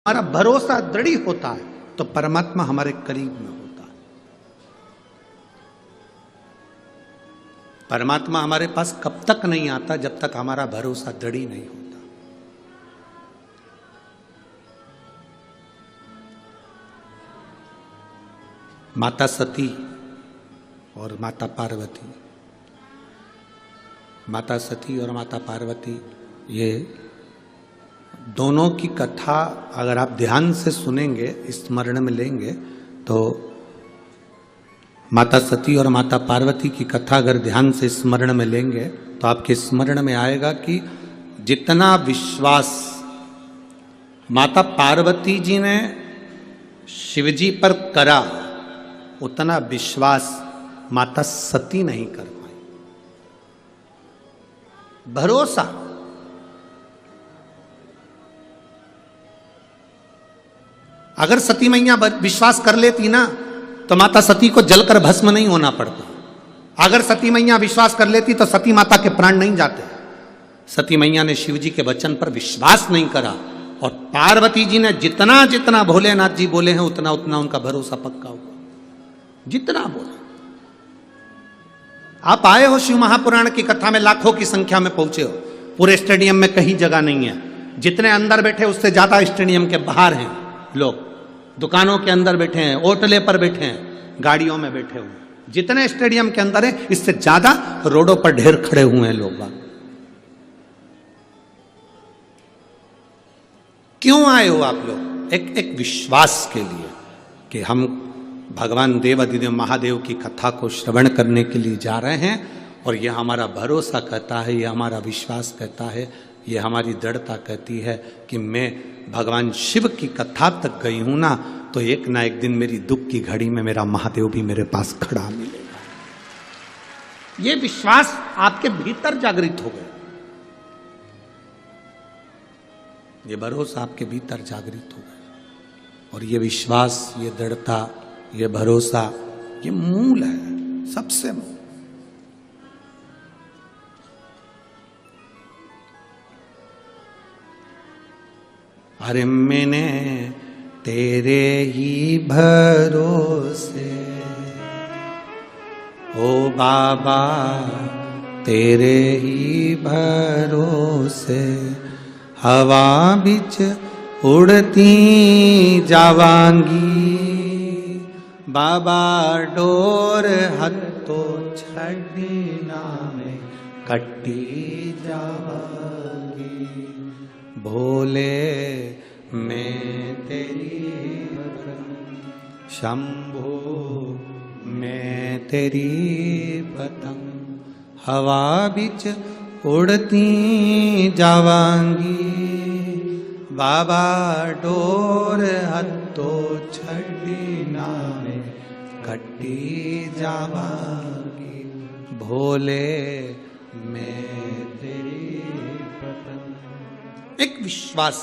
हमारा भरोसा दृढ़ होता है तो परमात्मा हमारे करीब में होता है। परमात्मा हमारे पास कब तक नहीं आता जब तक हमारा भरोसा दृढ़ नहीं होता। माता सती और माता पार्वती, माता सती और माता पार्वती, ये दोनों की कथा अगर आप ध्यान से सुनेंगे, स्मरण में लेंगे, तो माता सती और माता पार्वती की कथा अगर ध्यान से स्मरण में लेंगे तो आपके स्मरण में आएगा कि जितना विश्वास माता पार्वती जी ने शिवजी पर करा उतना विश्वास माता सती नहीं कर पाई। भरोसा, अगर सती मैया विश्वास कर लेती ना तो माता सती को जलकर भस्म नहीं होना पड़ता। अगर सती मैया विश्वास कर लेती तो सती माता के प्राण नहीं जाते। सती मैया ने शिवजी के वचन पर विश्वास नहीं करा और पार्वती जी ने जितना जितना भोलेनाथ जी बोले हैं उतना उतना उनका भरोसा पक्का हुआ। जितना बोले, आप आए हो शिव महापुराण की कथा में, लाखों की संख्या में पहुंचे हो, पूरे स्टेडियम में कहीं जगह नहीं है। जितने अंदर बैठे उससे ज्यादा स्टेडियम के बाहर हैं लोग, दुकानों के अंदर बैठे हैं, ओटले पर बैठे हैं, गाड़ियों में बैठे हुए, जितने स्टेडियम के अंदर है इससे ज्यादा रोडों पर ढेर खड़े हुए हैं लोग। क्यों आए हो आप लोग? एक विश्वास के लिए कि हम भगवान देव अधिदेव महादेव की कथा को श्रवण करने के लिए जा रहे हैं और यह हमारा भरोसा कहता है, यह हमारा विश्वास कहता है, ये हमारी दृढ़ता कहती है कि मैं भगवान शिव की कथा तक गई हूं ना तो एक ना एक दिन मेरी दुख की घड़ी में मेरा महादेव भी मेरे पास खड़ा मिलेगा। ये विश्वास आपके भीतर जागृत हो गया, ये भरोसा आपके भीतर जागृत हो गया। और ये विश्वास, ये दृढ़ता, ये भरोसा, ये मूल है, सबसे मूल। अरे मैंने तेरे ही भरोसे, ओ बाबा तेरे ही भरोसे, हवा बिच उड़ती जावांगी, बाबा डोर हत्तो छड़ना में कट्टी जावांगी, भोले मैं तेरी शंभो मैं तेरी पतंग, हवा बिच उड़ती जावांगी, बाबा डोर हत्तो छड़ना में कट्टी जावांगी, भोले मैं तेरी पतंग। एक विश्वास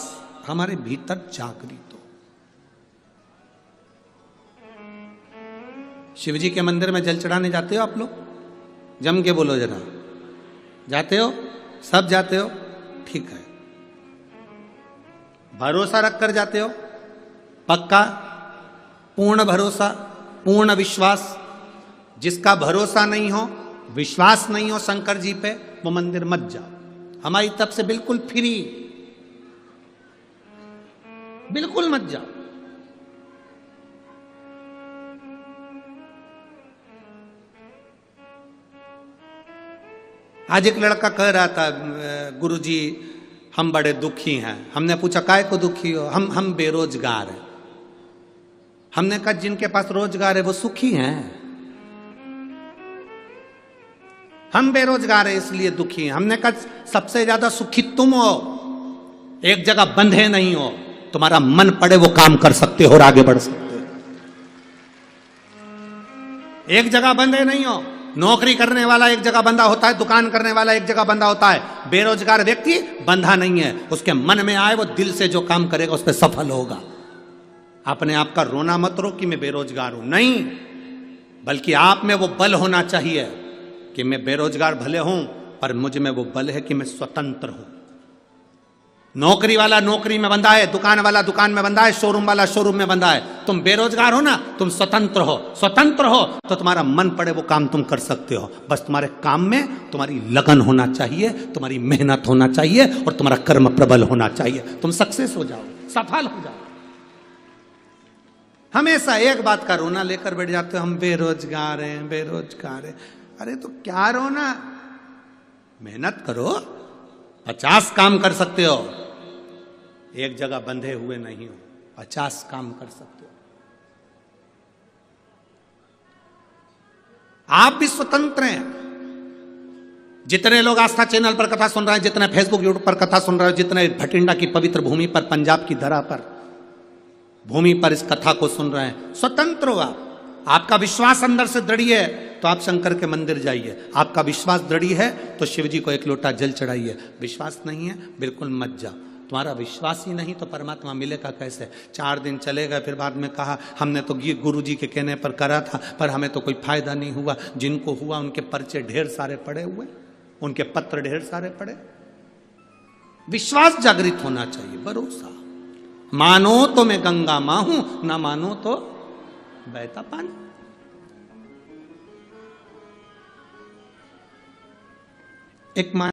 हमारे भीतर जागृत हो। शिवजी के मंदिर में जल चढ़ाने जाते हो आप लोग? जम के बोलो जरा, जाते हो? सब जाते हो? ठीक है। भरोसा रख कर जाते हो? पक्का? पूर्ण भरोसा, पूर्ण विश्वास? जिसका भरोसा नहीं हो, विश्वास नहीं हो शंकर जी पे, वो मंदिर मत जाओ। हमारी तरफ से बिल्कुल फ्री, बिल्कुल मत जाओ। आज एक लड़का कह रहा था, गुरुजी हम बड़े दुखी हैं। हमने पूछा काय को दुखी हो? हम बेरोजगार हैं। हमने कहा जिनके पास रोजगार है वो सुखी हैं, हम बेरोजगार हैं इसलिए दुखी हैं। हमने कहा सबसे ज्यादा सुखी तुम हो, एक जगह बंधे नहीं हो, तुम्हारा मन पड़े वो काम कर सकते हो और आगे बढ़ सकते हो। एक जगह बंधे नहीं हो। नौकरी करने वाला एक जगह बंधा होता है, दुकान करने वाला एक जगह बंधा होता है। बेरोजगार व्यक्ति बंधा नहीं है, उसके मन में आए वो दिल से जो काम करेगा उस पर सफल होगा। अपने आप का रोना मत रो कि मैं बेरोजगार हूं, नहीं, बल्कि आप में वो बल होना चाहिए कि मैं बेरोजगार भले हूं पर मुझ में वो बल है कि मैं स्वतंत्र हूं। नौकरी वाला नौकरी में बंधा है, दुकान वाला दुकान में बंधा है, शोरूम वाला शोरूम में बंधा है। तुम बेरोजगार हो ना, तुम स्वतंत्र हो। स्वतंत्र हो तो तुम्हारा मन पड़े वो काम तुम कर सकते हो। बस तुम्हारे काम में तुम्हारी लगन होना चाहिए, तुम्हारी मेहनत होना चाहिए और तुम्हारा कर्म प्रबल होना चाहिए। तुम सक्सेस हो जाओ, सफल हो जाओ। हमेशा एक बात का रोना लेकर बैठ जाते हो, हम बेरोजगार हैं, बेरोजगार हैं। अरे तो क्या रोना, मेहनत करो, 50 काम कर सकते हो। एक जगह बंधे हुए नहीं हो, 50 काम कर सकते हो। आप भी स्वतंत्र हैं। जितने लोग आस्था चैनल पर कथा सुन रहे हैं, जितने फेसबुक यूट्यूब पर कथा सुन रहे हो, जितने भटिंडा की पवित्र भूमि पर, पंजाब की धरा पर, भूमि पर इस कथा को सुन रहे हैं, स्वतंत्र हो आप। आपका विश्वास अंदर से दृढ़ है तो आप शंकर के मंदिर जाइए। आपका विश्वास दृढ़ है तो शिव जी को एक लोटा जल चढ़ाइए। विश्वास नहीं है बिल्कुल मत जाओ। तुम्हारा विश्वास ही नहीं तो परमात्मा मिलेगा कैसे? 4 दिन चलेगा, फिर बाद में कहा हमने तो गुरु जी के कहने पर करा था पर हमें तो कोई फायदा नहीं हुआ। जिनको हुआ उनके पर्चे ढेर सारे पड़े हुए, उनके पत्र ढेर सारे पड़े। विश्वास जागृत होना चाहिए, भरोसा। मानो तो मैं गंगा मां हूं, ना मानो तो बहता पानी। एक